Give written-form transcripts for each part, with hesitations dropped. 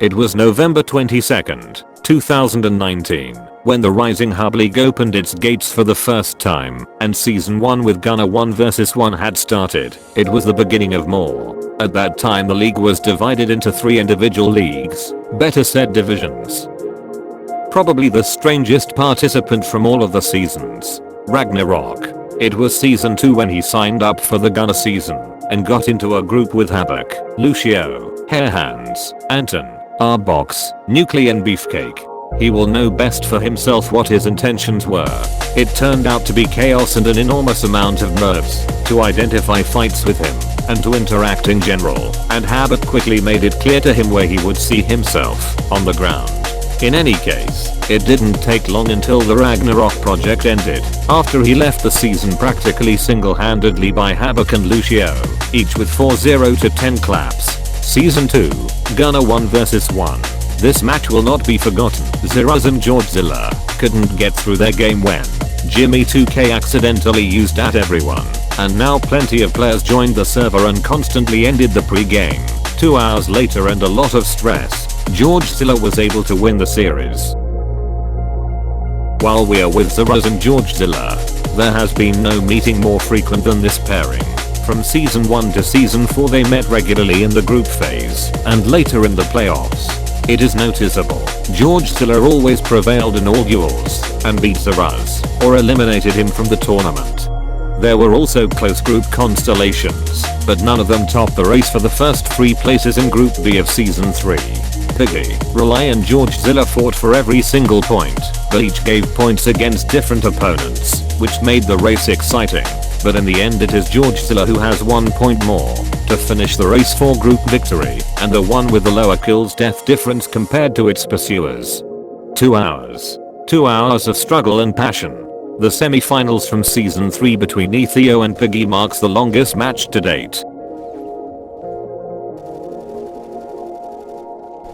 It was November 22nd, 2019, when the Rising Hub League opened its gates for the first time, and Season 1 with Gunner 1 vs 1 had started. It was the beginning of more. At that time the league was divided into 3 individual leagues, better said divisions. Probably the strangest participant from all of the seasons, Ragnarok. It was Season 2 when he signed up for the Gunner season, and got into a group with Havoc, Lucio, Hairhands, Anton, Arbox, Nuclei and Beefcake. He will know best for himself what his intentions were. It turned out to be chaos and an enormous amount of nerves to identify fights with him and to interact in general, and Havoc quickly made it clear to him where he would see himself on the ground. In any case, it didn't take long until the Ragnarok project ended, after he left the season practically single-handedly by Havoc and Lucio, each with 4-0 to 10 claps. Season 2, Gunner 1 vs 1. This match will not be forgotten. Zeraz and Georgezilla couldn't get through their game when Jimmy 2K accidentally used at everyone, and now plenty of players joined the server and constantly ended the pre-game. 2 hours later and a lot of stress, Georgezilla was able to win the series. While we are with Zeraz and Georgezilla, there has been no meeting more frequent than this pairing. From Season 1 to Season 4 they met regularly in the group phase, and later in the playoffs. It is noticeable, Georgezilla always prevailed in all duels, and beat Zeraz, or eliminated him from the tournament. There were also close group constellations, but none of them topped the race for the first 3 places in Group B of Season 3. Piggy, Relay and Georgezilla fought for every single point, but each gave points against different opponents, which made the race exciting. But in the end it is Georgezilla who has 1 point more to finish the race for group victory, and the one with the lower kills death difference compared to its pursuers. 2 hours. 2 hours of struggle and passion. The semi-finals from Season 3 between Ethio and Piggy marks the longest match to date.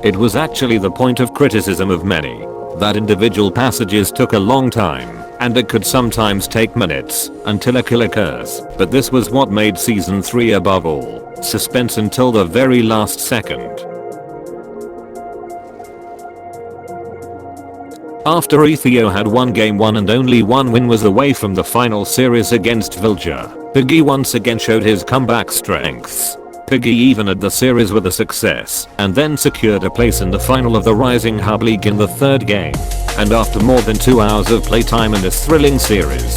It was actually the point of criticism of many, that individual passages took a long time, and it could sometimes take minutes until a kill occurs, but this was what made Season 3 above all, suspense until the very last second. After Ethio had won game 1 and only 1 win was away from the final series against Vilja, Piggy once again showed his comeback strengths. Piggy evened the series with a success, and then secured a place in the final of the Rising Hub League in the 3rd game, and after more than 2 hours of playtime in this thrilling series.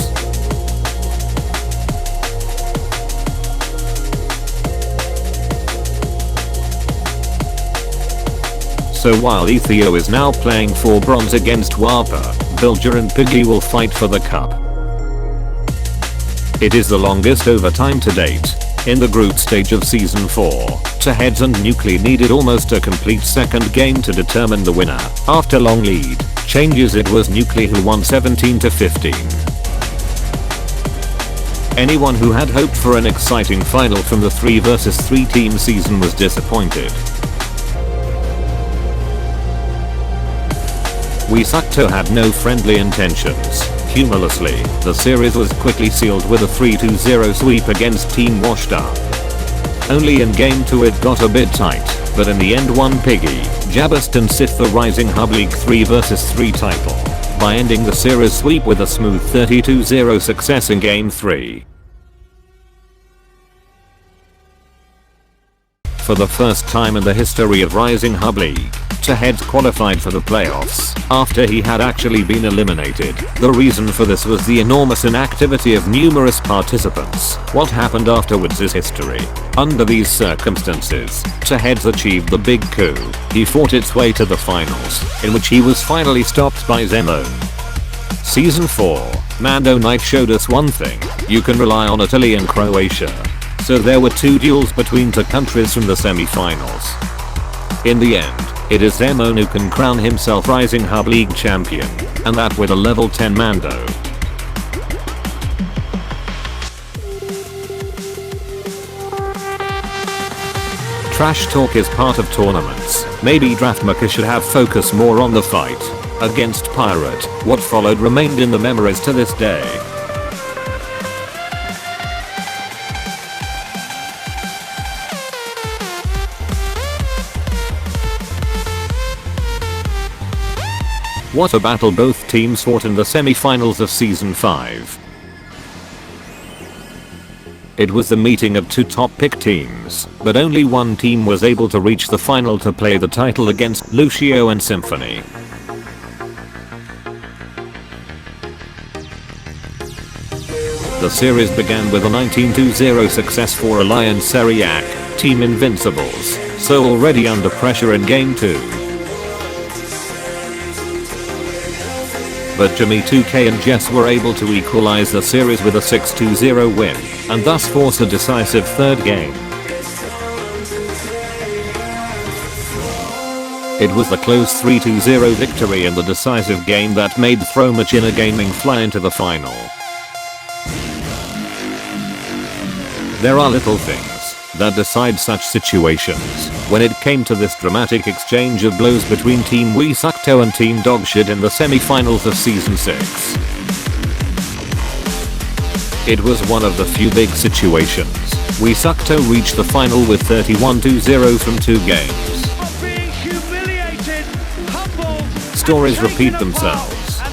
So while Ethio is now playing for bronze against Wapa, Vilja and Piggy will fight for the cup. It is the longest overtime to date. In the group stage of Season 4, Heads and Nuclei needed almost a complete second game to determine the winner. After long lead changes it was Nuclei who won 17 to 15. Anyone who had hoped for an exciting final from the 3 vs 3 team season was disappointed. Wisakto had no friendly intentions. Humorlessly, the series was quickly sealed with a 3-0 sweep against Team Washed Up. Only in game 2 it got a bit tight, but in the end won Piggy, Jabast and Sith the Rising Hub League 3 vs 3 title, by ending the series sweep with a smooth 32-0 success in game 3. For the first time in the history of Rising Hub League, Heads qualified for the playoffs after he had actually been eliminated. The reason for this was the enormous inactivity of numerous participants. What happened afterwards is history. Under these circumstances, Heads achieved the big coup. He fought its way to the finals, in which he was finally stopped by Zemon. Season 4, Mando Night showed us one thing: you can rely on Italy and Croatia. So there were 2 duels between 2 countries from the semi-finals. In the end, it is Zemon who can crown himself Rising Hub League champion, and that with a level 10 Mando. Trash talk is part of tournaments. Maybe Draftmaker should have focused more on the fight against Pirate. What followed remained in the memories to this day. What a battle both teams fought in the semi-finals of Season 5. It was the meeting of two top pick teams, but only one team was able to reach the final to play the title against Lucio and Symphony. The series began with a 19-2-0 success for Alliance Seriac, Team Invincibles, so already under pressure in Game 2. But Jimmy 2K and Jess were able to equalize the series with a 6-2-0 win, and thus force a decisive third game. It was the close 3-2-0 victory in the decisive game that made Throwmachina Gaming fly into the final. There are little things that decide such situations. When it came to this dramatic exchange of blows between Team Wesucto and Team Dogshit in the semi-finals of Season 6. It was one of the few big situations. Wesucto reached the final with 31-2-0 from 2 games. Being humiliated, humbled, Stories repeat themselves.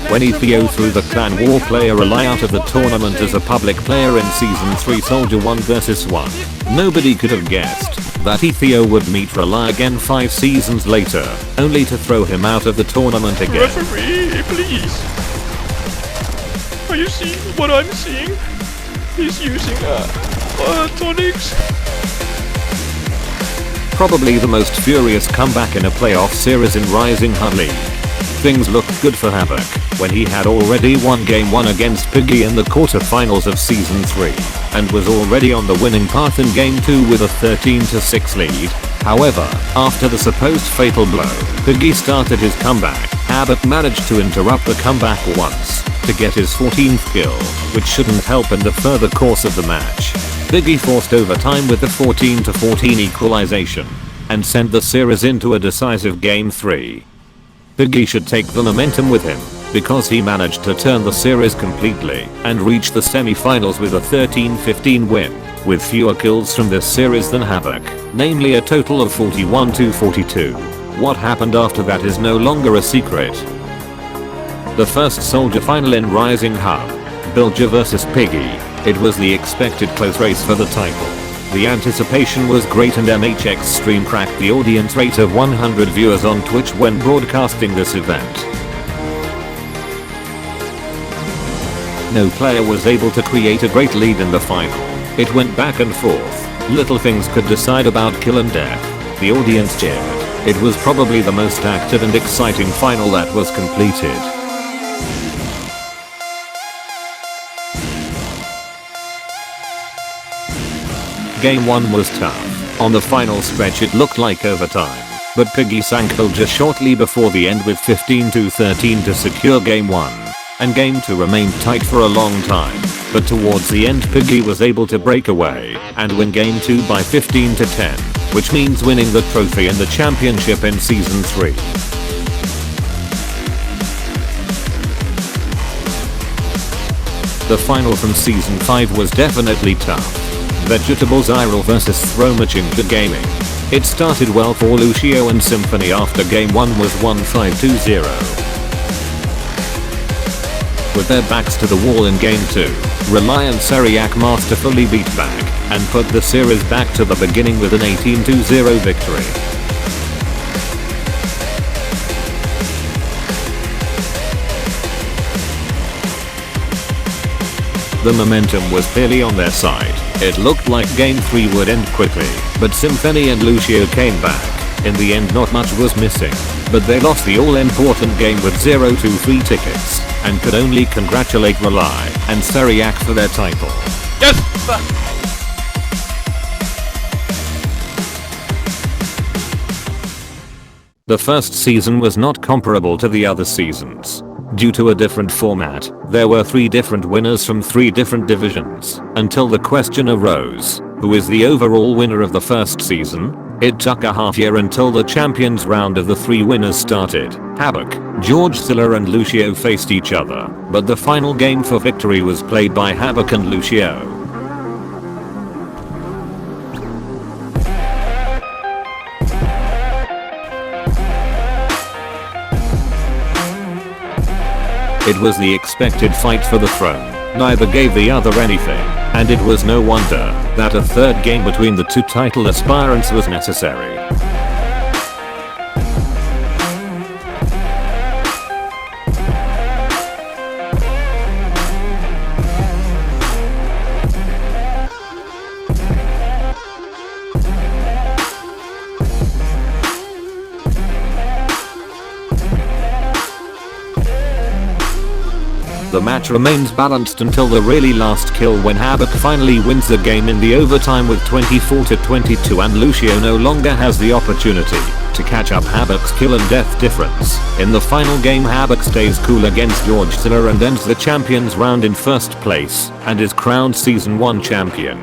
When Ethio threw the Clan War player Rely out of the tournament as a public player in Season 3 Soldier 1 vs 1, nobody could have guessed that Ethio would meet Rely again 5 seasons later, only to throw him out of the tournament again. Referee, please. Are you seeing what I'm seeing? He's using tonics. Probably the most furious comeback in a playoff series in Rising HUD League. Things looked good for Havoc when he had already won Game 1 against Piggy in the quarterfinals of Season 3, and was already on the winning path in Game 2 with a 13-6 lead. However, after the supposed fatal blow, Piggy started his comeback. Havoc managed to interrupt the comeback once, to get his 14th kill, which shouldn't help in the further course of the match. Piggy forced overtime with the 14-14 equalization, and sent the series into a decisive Game 3. Piggy should take the momentum with him, because he managed to turn the series completely and reach the semi-finals with a 13-15 win, with fewer kills from this series than Havoc, namely a total of 41-42. What happened after that is no longer a secret. The first Soldier final in Rising HUD, Bilger vs Piggy. It was the expected close race for the title. The anticipation was great and MHX Stream cracked the audience rate of 100 viewers on Twitch when broadcasting this event. No player was able to create a great lead in the final. It went back and forth. Little things could decide about kill and death. The audience cheered. It was probably the most active and exciting final that was completed. Game 1 was tough. On the final stretch it looked like overtime, but Piggy sank Bilger shortly before the end with 15-13 to secure Game 1, and Game 2 remained tight for a long time, but towards the end Piggy was able to break away and win Game 2 by 15-10, which means winning the trophy and the championship in Season 3. The final from Season 5 was definitely tough. Vegetables Iral vs Throwmachina Gaming. It started well for Lucio and Symphony after Game 1 was 1-5-2-0. With their backs to the wall in Game 2, Reliance Seriac masterfully beat back and put the series back to the beginning with an 18-0 victory. The momentum was clearly on their side. It looked like Game 3 would end quickly, but Symphony and Lucio came back. In the end not much was missing, but they lost the all-important game with 0-3 tickets, and could only congratulate Rely and Seriac for their title. Yes! The first season was not comparable to the other seasons. Due to a different format, there were 3 different winners from 3 different divisions, until the question arose, who is the overall winner of the first season? It took a half year until the champions round of the 3 winners started. Havoc, George Silla and Lucio faced each other, but the final game for victory was played by Havoc and Lucio. It was the expected fight for the throne. Neither gave the other anything, and it was no wonder that a third game between the two title aspirants was necessary. The match remains balanced until the really last kill, when Havoc finally wins the game in the overtime with 24-22, and Lucio no longer has the opportunity to catch up Havoc's kill and death difference. In the final game, Havoc stays cool against George Zilla and ends the champions round in first place and is crowned season 1 champion.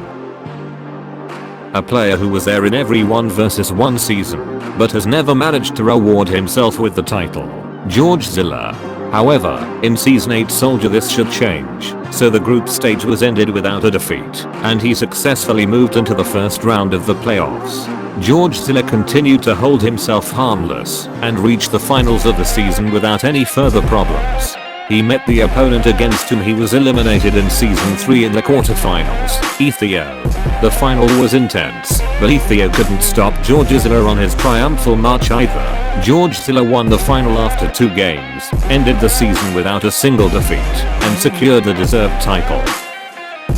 A player who was there in every 1 vs 1 season, but has never managed to reward himself with the title. George Zilla. However, in Season 8 Soldier this should change, so the group stage was ended without a defeat, and he successfully moved into the first round of the playoffs. George Zilla continued to hold himself harmless and reached the finals of the season without any further problems. He met the opponent against whom he was eliminated in Season 3 in the quarterfinals, Ethio. The final was intense, but Ethio couldn't stop George Zilla on his triumphal march either. George Zilla won the final after 2 games, ended the season without a single defeat, and secured the deserved title.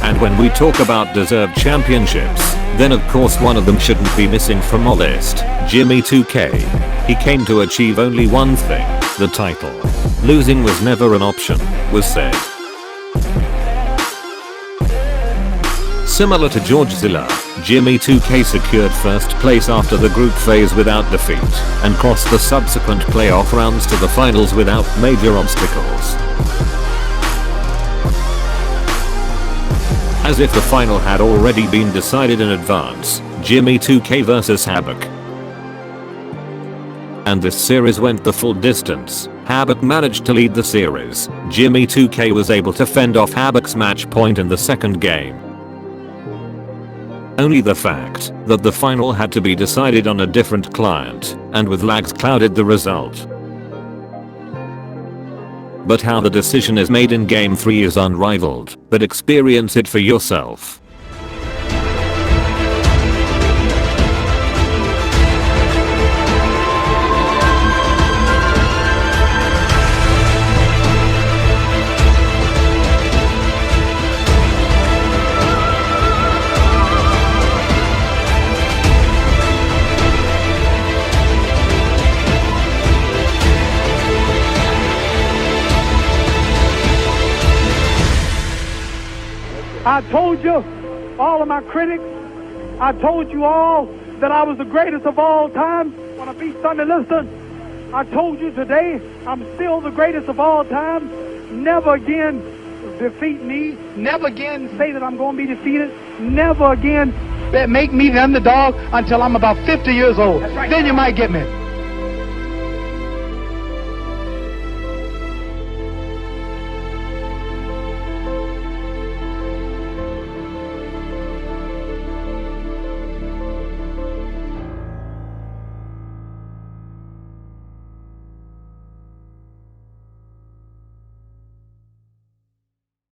And when we talk about deserved championships, then of course one of them shouldn't be missing from our list, Jimmy 2K. He came to achieve only one thing, the title. Losing was never an option, was said. Similar to George Zilla, Jimmy 2K secured first place after the group phase without defeat, and crossed the subsequent playoff rounds to the finals without major obstacles. As if the final had already been decided in advance, Jimmy 2K vs Havoc. And this series went the full distance. Havoc managed to lead the series. Jimmy 2K was able to fend off Havoc's match point in the second game. Only the fact that the final had to be decided on a different client, and with lags, clouded the result. But how the decision is made in Game 3 is unrivaled, but experience it for yourself. I told you, all of my critics, I told you all that I was the greatest of all time. When I beat Sunday Liston, I told you today, I'm still the greatest of all time. Never again defeat me. Never again say that I'm going to be defeated. Never again make me the underdog until I'm about 50 years old. Then you might get me.